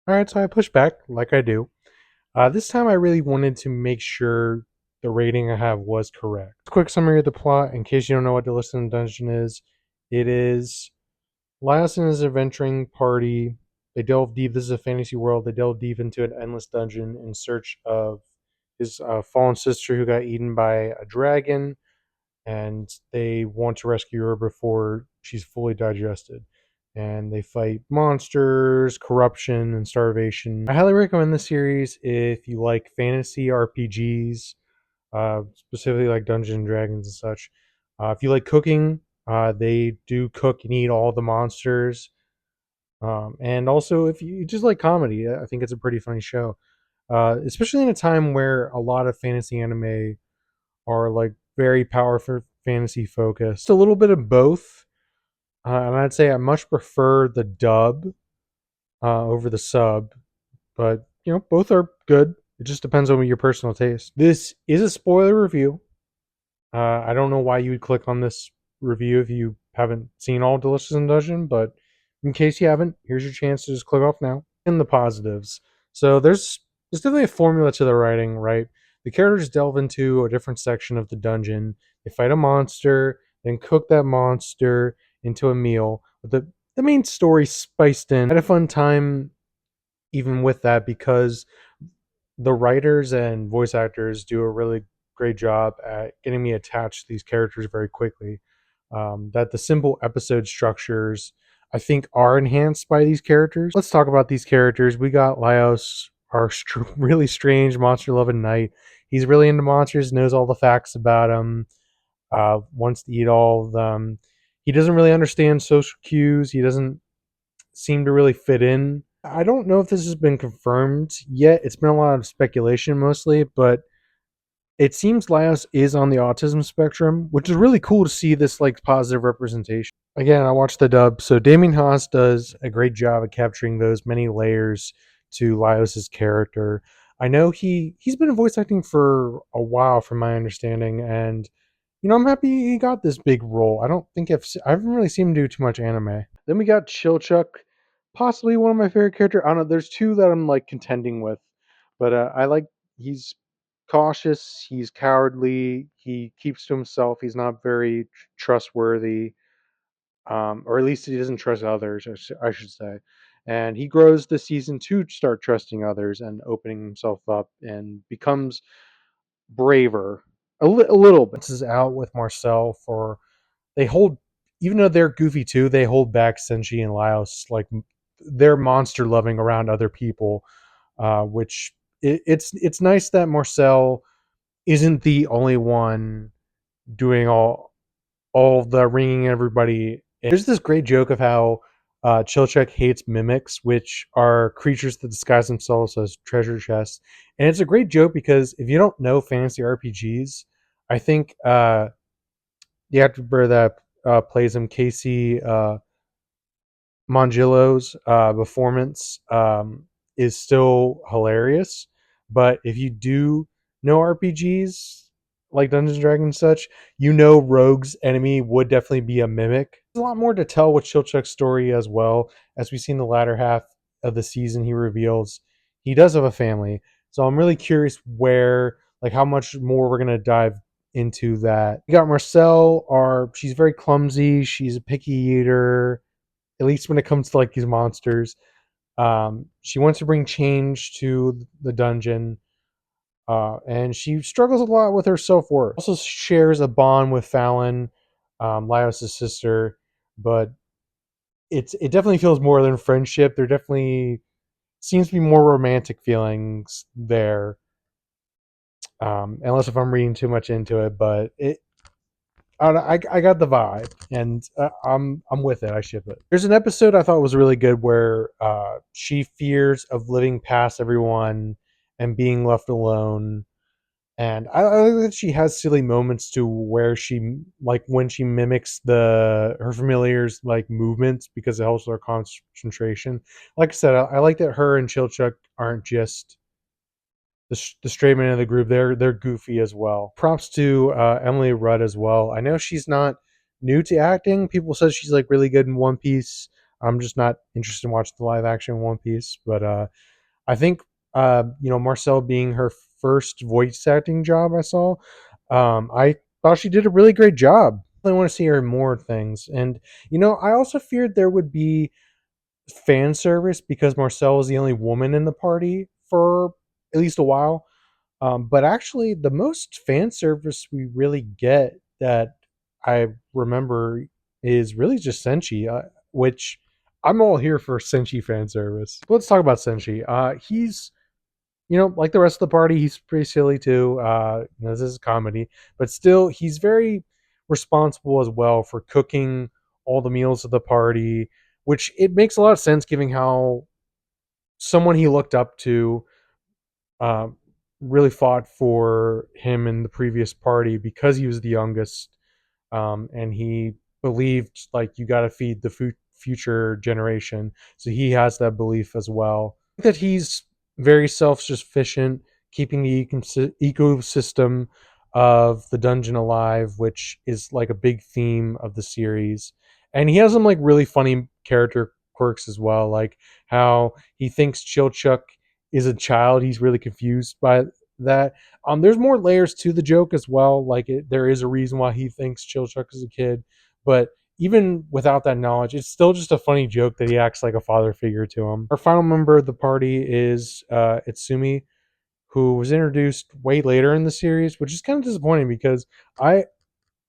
All right, so I pushed back like I do. This time I really wanted to make sure the rating I have was correct. Quick summary of the plot, in case you don't know what the Listen Dungeon is. It is Laios and his adventuring party. They delve deep. This is a fantasy world. They delve deep into an endless dungeon in search of his fallen sister who got eaten by a dragon, and they want to rescue her before she's fully digested. And they fight monsters, corruption, and starvation. I highly recommend this series if you like fantasy RPGs, specifically like Dungeons and Dragons and such. If you like cooking, they do cook and eat all the monsters. And also, if you just like comedy, I think it's a pretty funny show. Especially in a time where a lot of fantasy anime are like very powerful fantasy focused. A little bit of both, and I'd say I much prefer the dub over the sub. But both are good. It just depends on your personal taste. This is a spoiler review. I don't know why you would click on this review if you haven't seen all Delicious and Dungeon, but in case you haven't, here's your chance to just click off now. In the positives. So there's definitely a formula to the writing, right? The characters delve into a different section of the dungeon. They fight a monster, then cook that monster into a meal. But the main story spiced in. I had a fun time even with that because the writers and voice actors do a really great job at getting me attached to these characters very quickly. That the simple episode structures, I think, are enhanced by these characters. Let's talk about these characters. We got Laios, our really strange monster loving knight. He's really into monsters, knows all the facts about them, wants to eat all of them. He doesn't really understand social cues. He doesn't seem to really fit in. I don't know if this has been confirmed yet. It's been a lot of speculation mostly, but it seems Laios is on the autism spectrum, which is really cool to see this like positive representation. Again, I watched the dub, so Damien Haas does a great job of capturing those many layers to Laios' character. I know he's been voice acting for a while, from my understanding, and I'm happy he got this big role. I don't think I haven't really seen him do too much anime. Then we got Chilchuck, possibly one of my favorite characters. I don't know. There's two that I'm like contending with, but I like he's cautious. He's cowardly. He keeps to himself. He's not very trustworthy, or at least he doesn't trust others. I should say. And he grows this season to start trusting others and opening himself up and becomes braver a little bit. This is out with Marcel for they hold, even though they're goofy too, they hold back Senshi and Laos, like they're monster loving around other people, which it's nice that Marcel isn't the only one doing all the ringing everybody. And there's this great joke of how Chilchek hates mimics, which are creatures that disguise themselves as treasure chests. And it's a great joke because if you don't know fantasy RPGs, I think the actor that plays him, Casey Mongillo's performance is still hilarious. But if you do know RPGs like Dungeons and Dragons and such, Rogue's enemy would definitely be a mimic. There's a lot more to tell with Chilchuk's story as well. As we see in the latter half of the season, he reveals he does have a family. So I'm really curious how much more we're going to dive into that. We got Marcel, she's very clumsy. She's a picky eater, at least when it comes to like these monsters. She wants to bring change to the dungeon, and she struggles a lot with her self worth. Also shares a bond with Fallon, Laios' sister, but it definitely feels more than friendship. There definitely seems to be more romantic feelings there, unless if I'm reading too much into it. But I got the vibe, and I'm with it. I ship it. There's an episode I thought was really good where she fears of living past everyone and being left alone, and I like that she has silly moments to where she like when she mimics her familiars like movements because it helps with her concentration. Like I said, I like that her and Chilchuk aren't just the straight man of the group. They're goofy as well. Props to Emily Rudd as well. I know she's not new to acting. People said she's like really good in One Piece. I'm just not interested in watching the live action One Piece. But I think Marcel being her first voice acting job I saw, I thought she did a really great job. I want to see her in more things, and I also feared there would be fan service because Marcel was the only woman in the party for at least a while. But actually, the most fan service we really get that I remember is really just Senshi, which I'm all here for Senshi fan service. Let's talk about Senshi. He's like the rest of the party, he's pretty silly too. This is a comedy, but still, he's very responsible as well for cooking all the meals of the party, which it makes a lot of sense given how someone he looked up to um, really fought for him in the previous party because he was the youngest, and he believed like you got to feed the future generation. So he has that belief as well. I think that he's very self-sufficient, keeping the ecosystem of the dungeon alive, which is like a big theme of the series. And he has some like really funny character quirks as well, like how he thinks Chilchuck is a child. He's really confused by that. There's more layers to the joke as well. Like there is a reason why he thinks Chilchuck is a kid, but even without that knowledge, it's still just a funny joke that he acts like a father figure to him. Our final member of the party is Itsumi, who was introduced way later in the series, which is kind of disappointing because I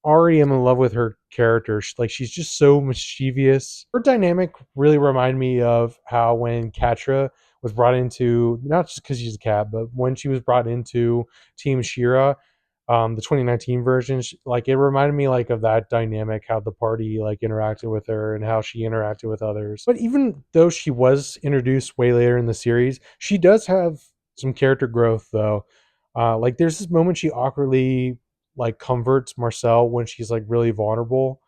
already am in love with her character. She's just so mischievous. Her dynamic really reminded me of how when Katra was brought into, not just because she's a cat, but when she was brought into Team Shira, the 2019 version, like it reminded me like of that dynamic, how the party like interacted with her and how she interacted with others. But even though she was introduced way later in the series, she does have some character growth though. Like there's this moment she awkwardly like comforts Marcel when she's like really vulnerable.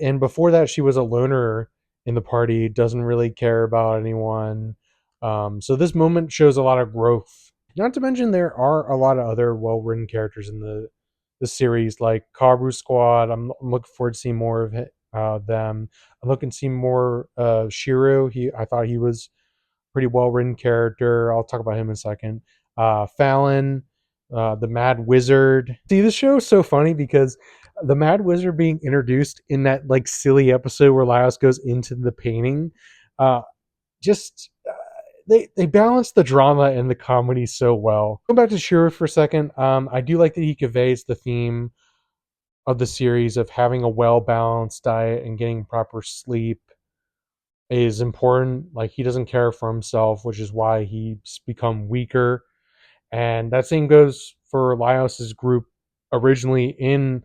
And before that, she was a loner in the party, doesn't really care about anyone. So this moment shows a lot of growth. Not to mention, there are a lot of other well-written characters in the series, like Karu Squad. I'm looking forward to seeing more of them. I'm looking to see more Shiro. I thought he was pretty well written character. I'll talk about him in a second. Fallon, the Mad Wizard. See, this show is so funny because the Mad Wizard being introduced in that like silly episode where Laios goes into the painting, uh, just they balance the drama and the comedy so well. Going back to Shiro for a second, I do like that he conveys the theme of the series of having a well balanced diet and getting proper sleep is important. Like he doesn't care for himself, which is why he's become weaker. And that same goes for Laios's group originally in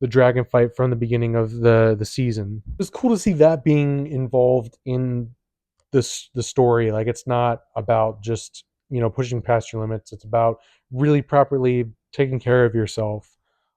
the dragon fight from the beginning of the season. It was cool to see that being involved in the story. Like it's not about just pushing past your limits. It's about really properly taking care of yourself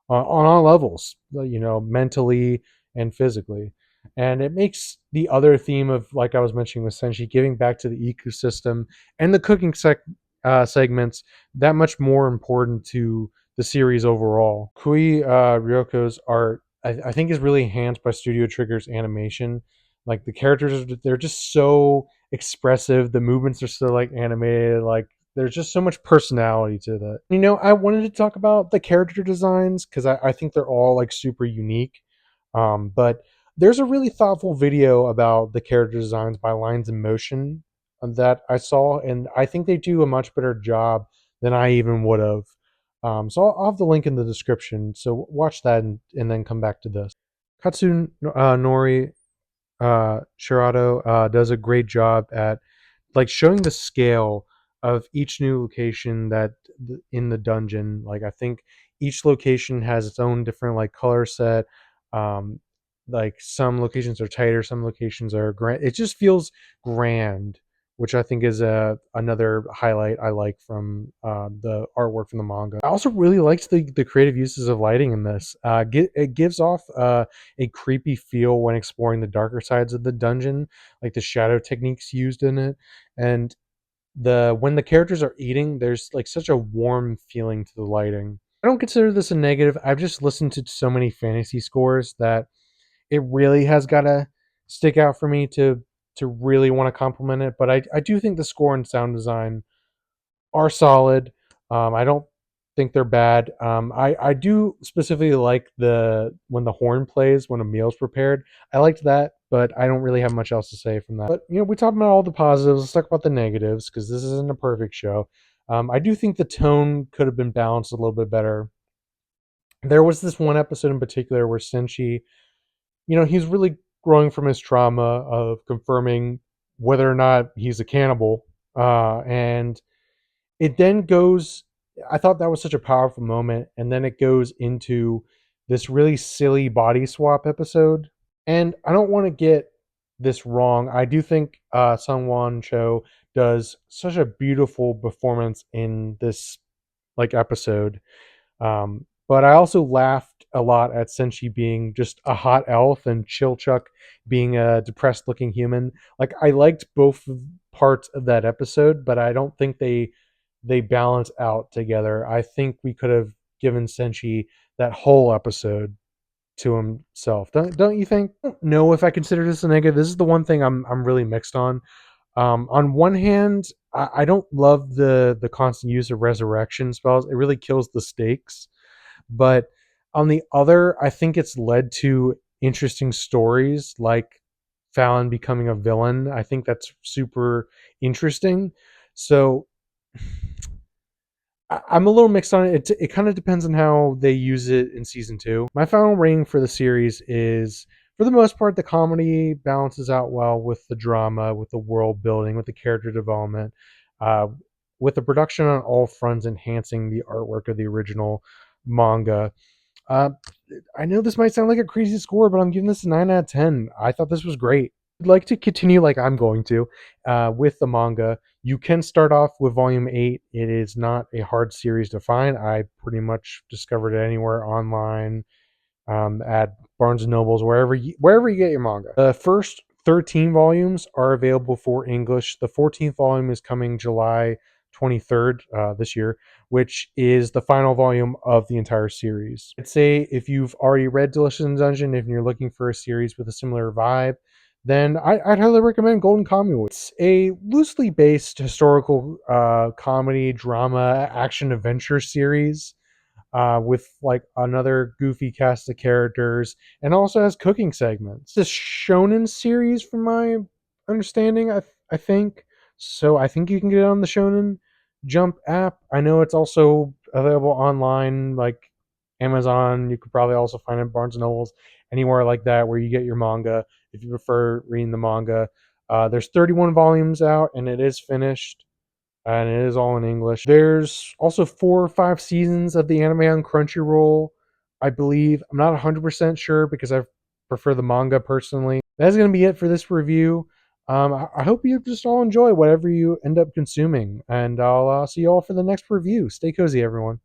on all levels, mentally and physically. And it makes the other theme of, like I was mentioning with Senshi, giving back to the ecosystem and the cooking segments that much more important to the series overall. Kui Ryoko's art, I think, is really enhanced by Studio Trigger's animation. Like the characters, they're just so expressive. The movements are so like animated. Like there's just so much personality to that. I wanted to talk about the character designs because I think they're all like super unique. But there's a really thoughtful video about the character designs by Lines in Motion that I saw, and I think they do a much better job than I even would have. So I'll have the link in the description. So watch that and then come back to this. Katsu Nori Shirato does a great job at like showing the scale of each new location that in the dungeon. Like I think each location has its own different like color set. Um, like some locations are tighter, some locations are grand. It just feels grand, which I think is another highlight I like from the artwork from the manga. I also really liked the creative uses of lighting in this. It gives off a creepy feel when exploring the darker sides of the dungeon, like the shadow techniques used in it, and the when the characters are eating, there's like such a warm feeling to the lighting. I don't consider this a negative. I've just listened to so many fantasy scores that it really has got a stick out for me to really want to compliment it. But I do think the score and sound design are solid. I don't think they're bad. I do specifically like the when the horn plays when a meal's prepared. I liked that, but I don't really have much else to say from that. But we talked about all the positives. Let's talk about the negatives because this isn't a perfect show. I do think the tone could have been balanced a little bit better. There was this one episode in particular where Senshi, he's really growing from his trauma of confirming whether or not he's a cannibal, and it then goes. I thought that was such a powerful moment, and then it goes into this really silly body swap episode. And I don't want to get this wrong. I do think Sungwon Cho does such a beautiful performance in this episode. But I also laughed a lot at Senshi being just a hot elf and Chilchuck being a depressed looking human. Like I liked both parts of that episode, but I don't think they balance out together. I think we could have given Senshi that whole episode to himself. Don't you think? I don't know if I consider this a negative. This is the one thing I'm really mixed on. On one hand, I don't love the constant use of resurrection spells. It really kills the stakes. But on the other, I think it's led to interesting stories like Fallon becoming a villain. I think that's super interesting. So I'm a little mixed on it. It kind of depends on how they use it in season two. My final rating for the series is, for the most part, the comedy balances out well with the drama, with the world building, with the character development, uh, with the production on all fronts enhancing the artwork of the original manga. Uh, I know this might sound like a crazy score, but I'm giving this a 9 out of 10. I thought this was great. I'd like to continue like I'm going to with the manga. You can start off with volume 8. It is not a hard series to find. I pretty much discovered it anywhere online, at Barnes and Nobles, wherever you get your manga. The first 13 volumes are available for English. The 14th volume is coming July 23rd this year, which is the final volume of the entire series. I'd say if you've already read Delicious in Dungeon, if you're looking for a series with a similar vibe, then I'd highly recommend Golden Kamuy. It's a loosely based historical comedy, drama, action adventure series with like another goofy cast of characters, and also has cooking segments. This shonen series, from my understanding, I think so. I think you can get it on the Shonen Jump app. I know it's also available online, like Amazon. You could probably also find it in Barnes and Nobles, anywhere like that where you get your manga if you prefer reading the manga. There's 31 volumes out, and it is finished and it is all in English. There's also 4 or 5 seasons of the anime on Crunchyroll, I believe. I'm not 100% sure because I prefer the manga personally. That's going to be it for this review. I hope you just all enjoy whatever you end up consuming, and I'll see you all for the next review. Stay cozy, everyone.